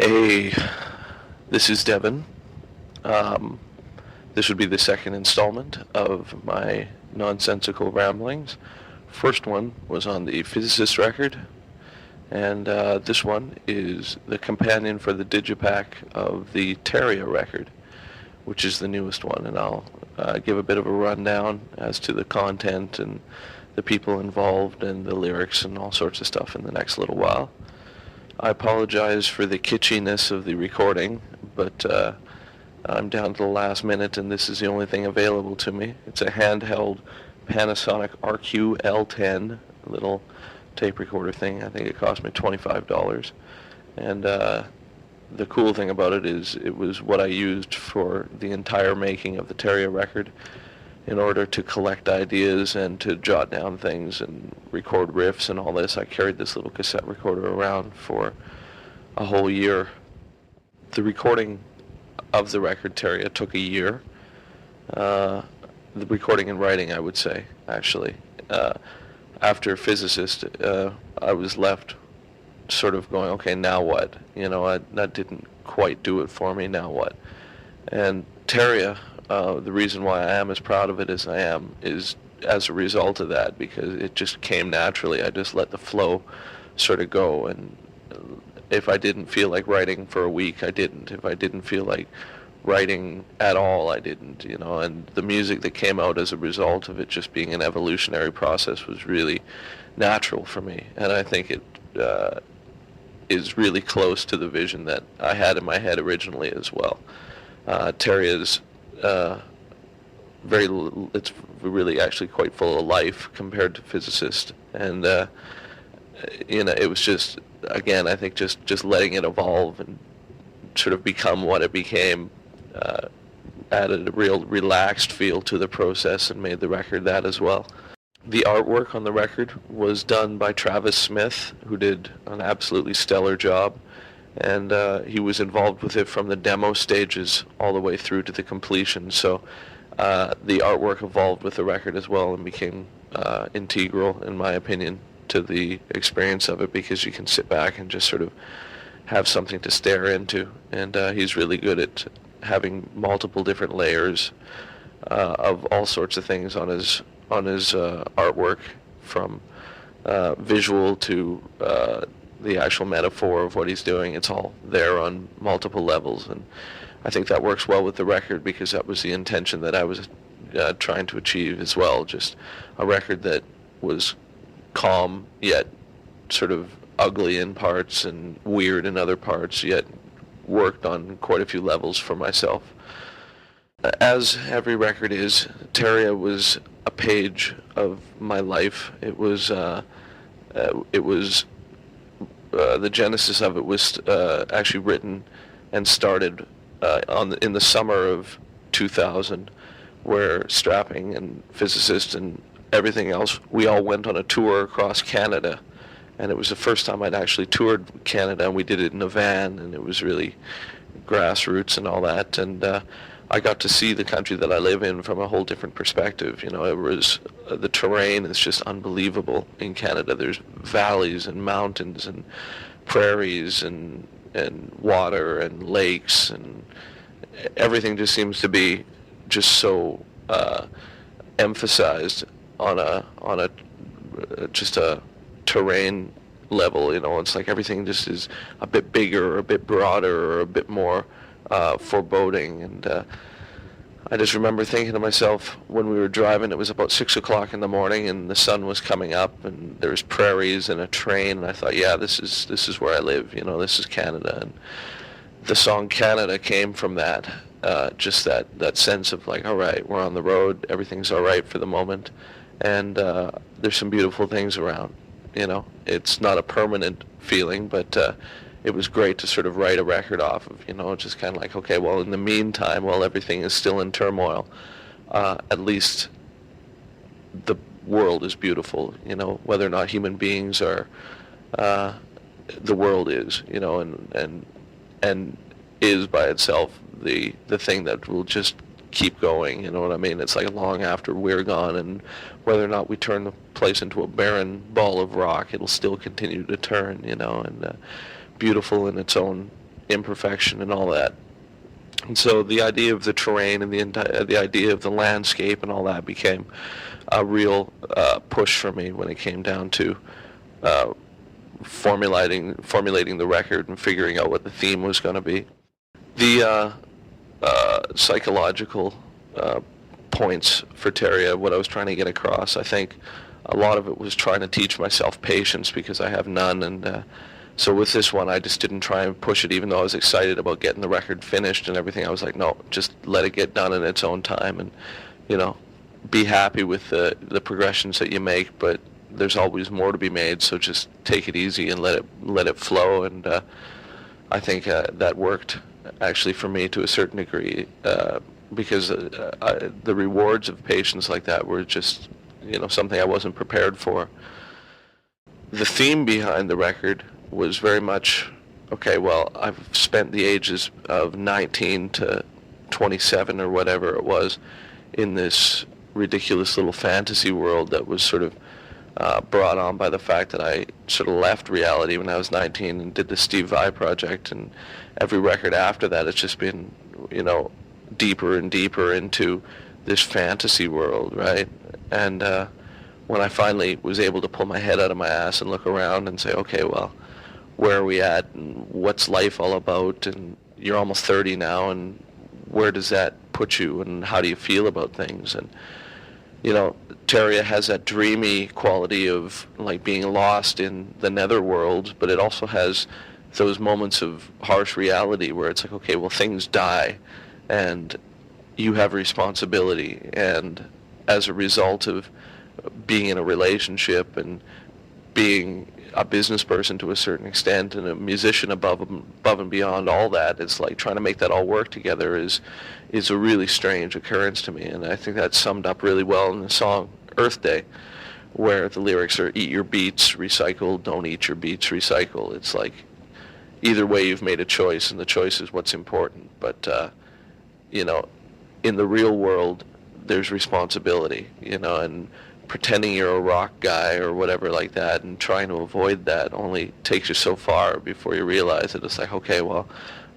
Hey, this is Devin. Um, this would be the second installment of my nonsensical ramblings. First one was on the Physicist record, and this one is the companion for the digipack of the Terria record, which is the newest one, and I'll give a bit of a rundown as to the content and the people involved and the lyrics and all sorts of stuff in the next little while. I apologize for the kitschiness of the recording, but I'm down to the last minute and this is the only thing available to me. It's a handheld Panasonic RQ-L10, a little tape recorder thing. I think it cost me $25. And the cool thing about it is it was what I used for the entire making of the Terria record in order to collect ideas and to jot down things and record riffs and all this. I carried this little cassette recorder around for a whole year. The recording of the record, Terria, took a year. The recording and writing, I would say, actually. After Physicist, I was left sort of going, okay, now what? That didn't quite do it for me, now what? And Terria, the reason why I am as proud of it as I am is as a result of that, because it just came naturally. I just let the flow sort of go, and if I didn't feel like writing for a week, I didn't. If I didn't feel like writing at all, I didn't, and the music that came out as a result of it just being an evolutionary process was really natural for me, and I think it is really close to the vision that I had in my head originally as well. Terria's it's really actually quite full of life compared to Physicist, and it was just, again, I think just letting it evolve and sort of become what it became added a real relaxed feel to the process and made the record that as well. The artwork on the record was done by Travis Smith, who did an absolutely stellar job, and he was involved with it from the demo stages all the way through to the completion. So the artwork evolved with the record as well and became integral, in my opinion, to the experience of it, because you can sit back and just sort of have something to stare into. And he's really good at having multiple different layers of all sorts of things on his artwork, from visual to the actual metaphor of what he's doing. It's all there on multiple levels, and I think that works well with the record, because that was the intention that I was trying to achieve as well. Just a record that was calm yet sort of ugly in parts and weird in other parts, yet worked on quite a few levels for myself. As every record is, Terria was a page of my life. It was the genesis of it was actually written and started in the summer of 2000, where Strapping and Physicist and everything else, we all went on a tour across Canada, and it was the first time I'd actually toured Canada, and we did it in a van, and it was really grassroots and all that, and I got to see the country that I live in from a whole different perspective. It was the terrain is just unbelievable in Canada. There's valleys and mountains and prairies and water and lakes, and everything just seems to be just so emphasized on a just a terrain level. It's like everything just is a bit bigger or a bit broader or a bit more foreboding. And I just remember thinking to myself, when we were driving, it was about 6 o'clock in the morning and the sun was coming up and there's prairies and a train, and I thought, yeah, this is where I live, this is Canada. And the song Canada came from that, just that sense of like, all right, we're on the road, everything's all right for the moment, and there's some beautiful things around. It's not a permanent feeling, but it was great to sort of write a record off of, just kind of like, okay, well, in the meantime, while everything is still in turmoil, at least the world is beautiful, whether or not human beings are, the world is, and is by itself the thing that will just keep going, you know what I mean? It's like long after we're gone, and whether or not we turn the place into a barren ball of rock, it'll still continue to turn, and beautiful in its own imperfection and all that. And so the idea of the terrain and the idea of the landscape and all that became a real push for me when it came down to uh, formulating the record and figuring out what the theme was going to be. The psychological points for Terria, what I was trying to get across, I think a lot of it was trying to teach myself patience because I have none, and so with this one I just didn't try and push it, even though I was excited about getting the record finished and everything. I was like, no, just let it get done in its own time, and be happy with the progressions that you make, but there's always more to be made, so just take it easy and let it flow. And I think that worked actually for me to a certain degree, because the rewards of patience like that were just something I wasn't prepared for. The theme behind the record was very much, okay, well, I've spent the ages of 19 to 27 or whatever it was in this ridiculous little fantasy world that was sort of brought on by the fact that I sort of left reality when I was 19 and did the Steve Vai project, and every record after that it's just been, deeper and deeper into this fantasy world, right? And when I finally was able to pull my head out of my ass and look around and say, okay, well, where are we at and what's life all about, and you're almost 30 now, and where does that put you and how do you feel about things? And Terria has that dreamy quality of like being lost in the netherworld, but it also has those moments of harsh reality where it's like, okay, well, things die and you have responsibility, and as a result of being in a relationship and being a business person to a certain extent and a musician above and beyond all that, it's like trying to make that all work together is a really strange occurrence to me. And I think that's summed up really well in the song Earth Day, where the lyrics are, eat your beats, recycle, don't eat your beats, recycle. It's like either way you've made a choice, and the choice is what's important. But in the real world there's responsibility, and pretending you're a rock guy or whatever like that and trying to avoid that only takes you so far before you realize that it's like, okay, well,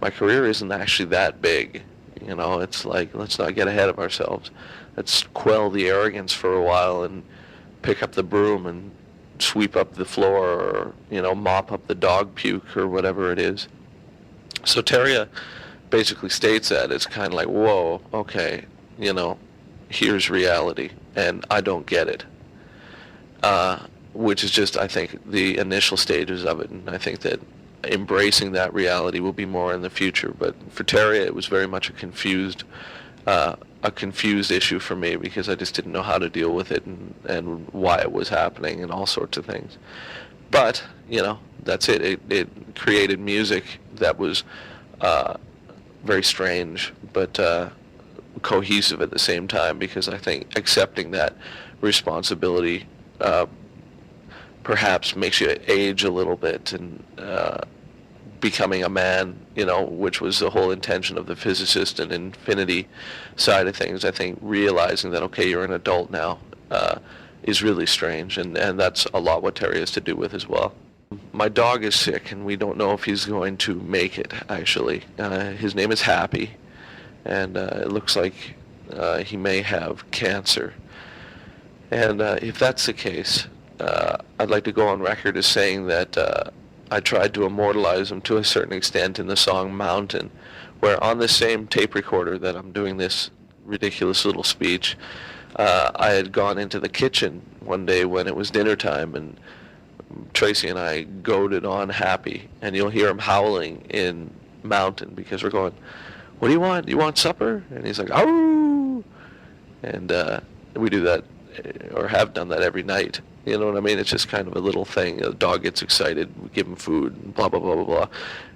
my career isn't actually that big. It's like, let's not get ahead of ourselves. Let's quell the arrogance for a while and pick up the broom and sweep up the floor, or mop up the dog puke or whatever it is. So Terria basically states that it's kind of like, whoa, okay, here's reality, and I don't get it. Which is just, I think, the initial stages of it, and I think that embracing that reality will be more in the future. But for Terria, it was very much a confused issue for me, because I just didn't know how to deal with it and why it was happening and all sorts of things. But, that's it. It created music that was very strange, but cohesive at the same time, because I think accepting that responsibility perhaps makes you age a little bit, and becoming a man, which was the whole intention of the physicist and infinity side of things. I think realizing that, okay, you're an adult now is really strange, and that's a lot what Terry has to do with as well. My dog is sick, and we don't know if he's going to make it, actually. His name is Happy, and it looks like he may have cancer. And if that's the case, I'd like to go on record as saying that I tried to immortalize him to a certain extent in the song Mountain, where on the same tape recorder that I'm doing this ridiculous little speech, I had gone into the kitchen one day when it was dinner time, and Tracy and I goaded on Happy, and you'll hear him howling in Mountain because we're going, what do you want? You want supper? And he's like, "Ow!" And we do that, or have done that every night. You know what I mean? It's just kind of a little thing. The dog gets excited, we give him food, and blah, blah, blah, blah, blah.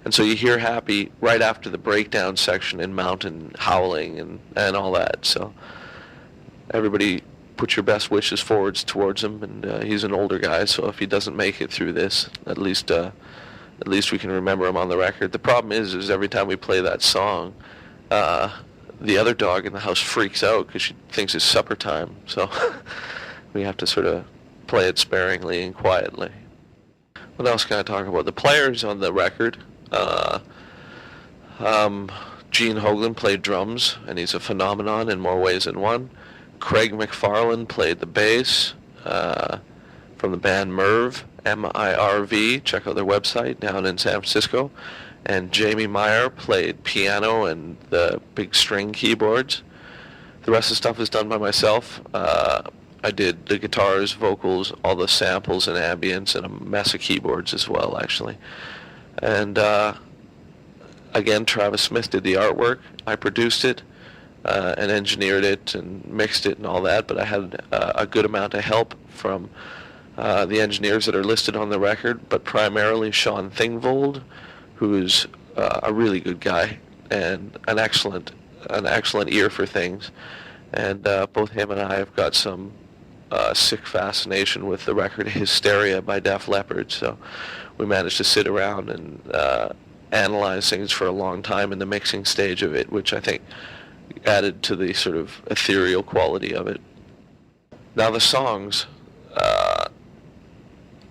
And so you hear Happy right after the breakdown section in Mountain howling and all that. So everybody put your best wishes forwards towards him, and he's an older guy, so if he doesn't make it through this, at least we can remember him on the record. The problem is every time we play that song, the other dog in the house freaks out because she thinks it's supper time, so we have to sort of play it sparingly and quietly. What else can I talk about? The players on the record, Gene Hoglan played drums, and he's a phenomenon in more ways than one. Craig McFarlane played the bass from the band Merv, M-I-R-V. Check out their website down in San Francisco. And Jamie Meyer played piano and the big string keyboards. The rest of the stuff is done by myself. I did the guitars, vocals, all the samples and ambience, and a mess of keyboards as well, actually. And again, Travis Smith did the artwork. I produced it and engineered it and mixed it and all that, but I had a good amount of help from the engineers that are listed on the record, but primarily Sean Thingvold, who's a really good guy and an excellent ear for things. And both him and I have got some sick fascination with the record Hysteria by Def Leppard, so we managed to sit around and analyze things for a long time in the mixing stage of it, which I think added to the sort of ethereal quality of it. Now the songs,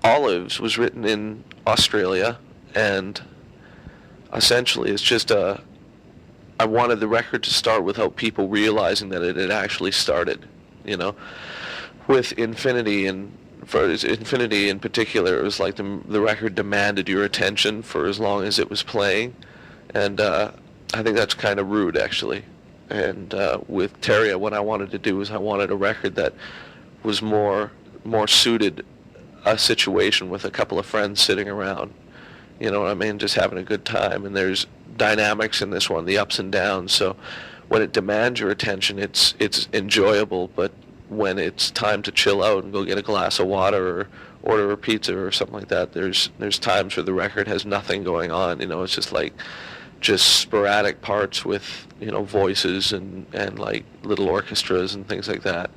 Olives was written in Australia, and essentially it's just I wanted the record to start without people realizing that it had actually started, you know. With Infinity, and for Infinity in particular, it was like the record demanded your attention for as long as it was playing, and I think that's kind of rude, actually. And with Terria, what I wanted to do was I wanted a record that was more suited a situation with a couple of friends sitting around, you know what I mean, just having a good time. And there's dynamics in this one, the ups and downs, so when it demands your attention, it's enjoyable, but when it's time to chill out and go get a glass of water or order a pizza or something like that, there's times where the record has nothing going on, you know. It's just sporadic parts with, you know, voices and like little orchestras and things like that.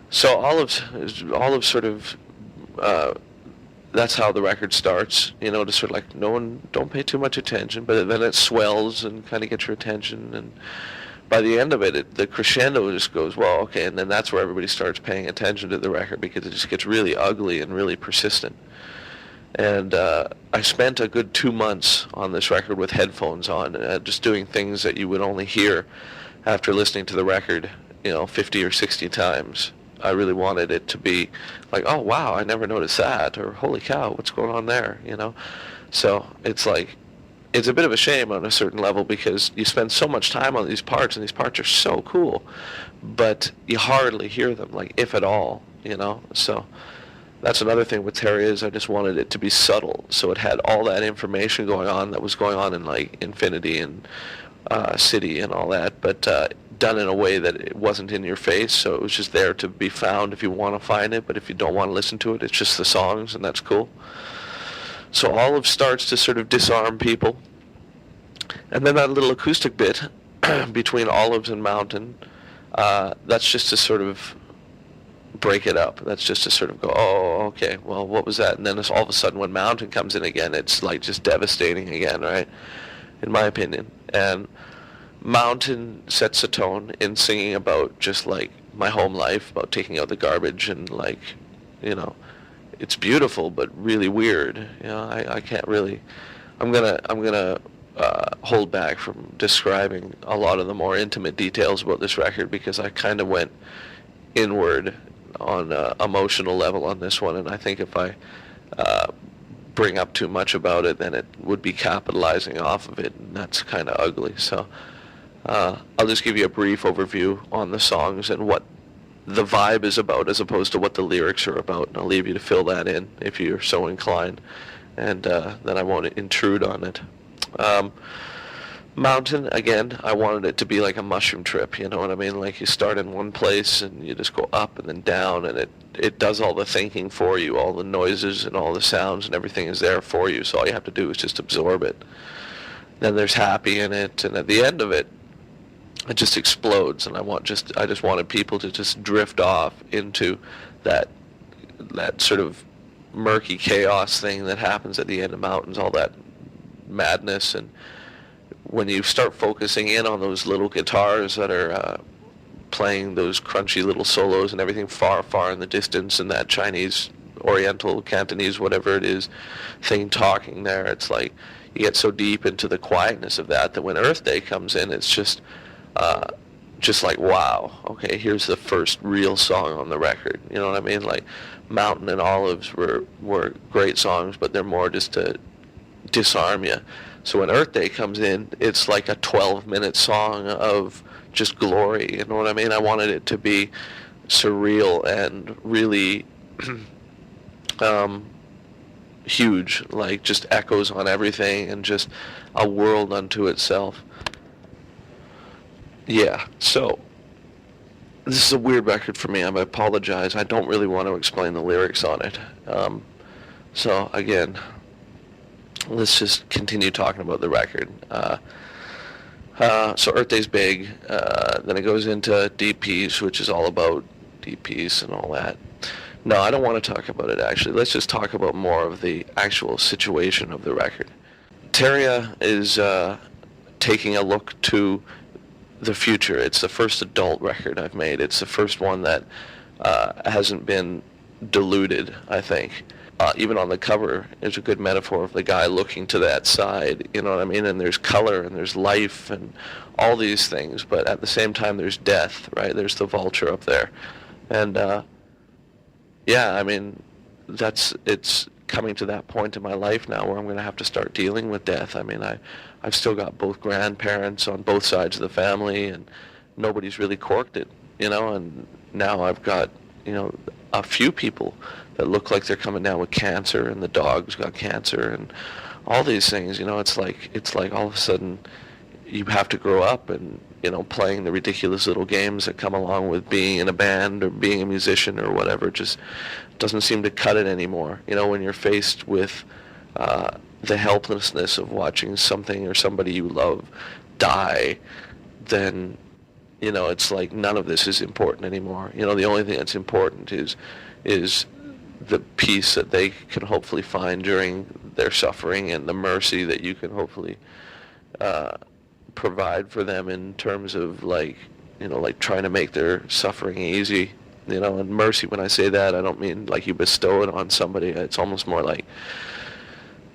So Olives sort of that's how the record starts, you know, just sort of like don't pay too much attention, but then it swells and kind of gets your attention, and by the end of it, the crescendo just goes, well, okay, and then that's where everybody starts paying attention to the record, because it just gets really ugly and really persistent. And I spent a good 2 months on this record with headphones on, just doing things that you would only hear after listening to the record, you know, 50 or 60 times. I really wanted it to be like, oh wow, I never noticed that, or holy cow, what's going on there, you know? So it's like, it's a bit of a shame on a certain level, because you spend so much time on these parts, and these parts are so cool, but you hardly hear them, like, if at all, you know? So that's another thing with Terria, is I just wanted it to be subtle, so it had all that information going on that was going on in like Infinity and City and all that, but done in a way that it wasn't in your face, so it was just there to be found if you want to find it, but if you don't want to listen to it, it's just the songs, and that's cool. So Olive starts to sort of disarm people, and then that little acoustic bit between Olives and Mountain, that's just to sort of break it up. That's just to sort of go, oh, okay, well, what was that? And then all of a sudden when Mountain comes in again, it's like just devastating again, right? In my opinion. And Mountain sets a tone in singing about just like my home life, about taking out the garbage, and like, you know, it's beautiful but really weird. You know, I can't really. I'm gonna hold back from describing a lot of the more intimate details about this record, because I kind of went inward on an emotional level on this one, and I think if I bring up too much about it, then it would be capitalizing off of it, and that's kind of ugly. So I'll just give you a brief overview on the songs and what the vibe is about, as opposed to what the lyrics are about, and I'll leave you to fill that in if you're so inclined, and then I won't intrude on it. Mountain, again, I wanted it to be like a mushroom trip, you know what I mean? Like you start in one place and you just go up and then down, and it does all the thinking for you, all the noises and all the sounds and everything is there for you, so all you have to do is just absorb it. Then there's happy in it, and at the end of it just explodes, and I just wanted people to just drift off into that sort of murky chaos thing that happens at the end of Mountains, all that madness. And when you start focusing in on those little guitars that are playing those crunchy little solos and everything far, far in the distance, and that Chinese, Oriental, Cantonese, whatever it is, thing talking there, it's like you get so deep into the quietness of that when Earth Day comes in, it's just like, wow, okay, here's the first real song on the record. You know what I mean? Like Mountain and Olives were great songs, but they're more just to disarm you. So when Earth Day comes in, it's like a 12-minute song of just glory. You know what I mean? I wanted it to be surreal and really huge, like just echoes on everything and just a world unto itself. Yeah, so this is a weird record for me. I apologize. I don't really want to explain the lyrics on it. So again, let's just continue talking about the record. So Earth Day's big. Then it goes into Deep Peace, which is all about deep peace and all that. No, I don't want to talk about it, actually. Let's just talk about more of the actual situation of the record. Terria is taking a look to the future. It's the first adult record I've made. It's the first one that hasn't been diluted, I think. Even on the cover, there's a good metaphor of the guy looking to that side, you know what I mean? And there's color and there's life and all these things, but at the same time there's death, right? There's the vulture up there. And yeah, I mean, it's coming to that point in my life now where I'm going to have to start dealing with death. I mean, I've still got both grandparents on both sides of the family, and nobody's really corked it, you know, and now I've got, you know, a few people that look like they're coming down with cancer, and the dog's got cancer, and all these things, you know. It's like all of a sudden you have to grow up and, you know, playing the ridiculous little games that come along with being in a band or being a musician or whatever. Just doesn't seem to cut it anymore. You know, when you're faced with the helplessness of watching something or somebody you love die, then, you know, it's like none of this is important anymore. You know, the only thing that's important is the peace that they can hopefully find during their suffering, and the mercy that you can hopefully provide for them in terms of, like, you know, like trying to make their suffering easy. You know, and mercy, when I say that, I don't mean like you bestow it on somebody. It's almost more like,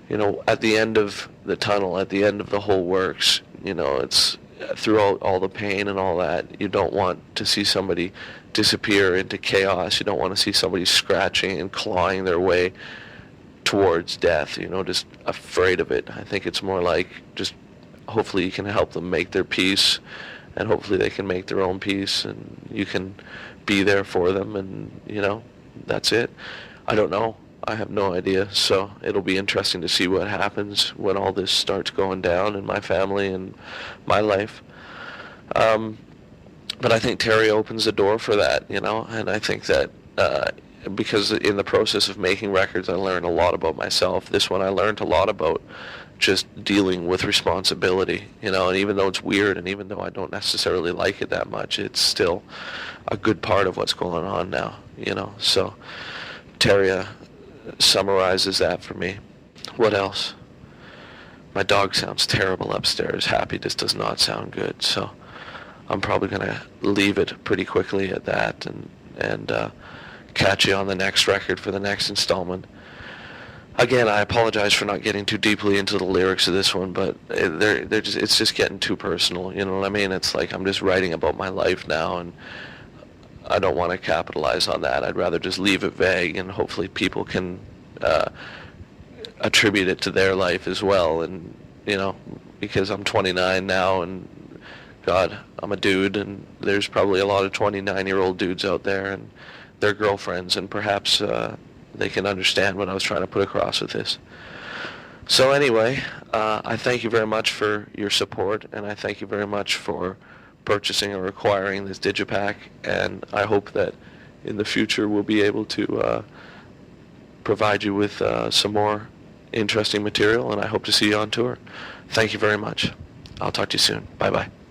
you know, at the end of the tunnel, at the end of the whole works, you know, it's throughout all the pain and all that, you don't want to see somebody disappear into chaos. You don't want to see somebody scratching and clawing their way towards death, you know, just afraid of it. I think it's more like just hopefully you can help them make their peace, and hopefully they can make their own peace, and you can be there for them, and, you know, that's it. I don't know. I have no idea. So it'll be interesting to see what happens when all this starts going down in my family and my life. But I think Terry opens the door for that, you know, and I think that because in the process of making records, I learned a lot about myself. This one I learned a lot about just dealing with responsibility, you know, and even though it's weird and even though I don't necessarily like it that much, it's still a good part of what's going on now, you know. So Terria summarizes that for me. What else? My dog sounds terrible upstairs. Happy just does not sound good, so I'm probably going to leave it pretty quickly at that, and catch you on the next record for the next installment. Again, I apologize for not getting too deeply into the lyrics of this one, but it's just getting too personal, you know what I mean? It's like I'm just writing about my life now, and I don't want to capitalize on that. I'd rather just leave it vague, and hopefully people can attribute it to their life as well. And, you know, because I'm 29 now, and God, I'm a dude, and there's probably a lot of 29-year-old dudes out there and their girlfriends, and perhaps they can understand what I was trying to put across with this. So anyway, I thank you very much for your support, and I thank you very much for purchasing or acquiring this digipack, and I hope that in the future we'll be able to provide you with some more interesting material, and I hope to see you on tour. Thank you very much. I'll talk to you soon. Bye-bye.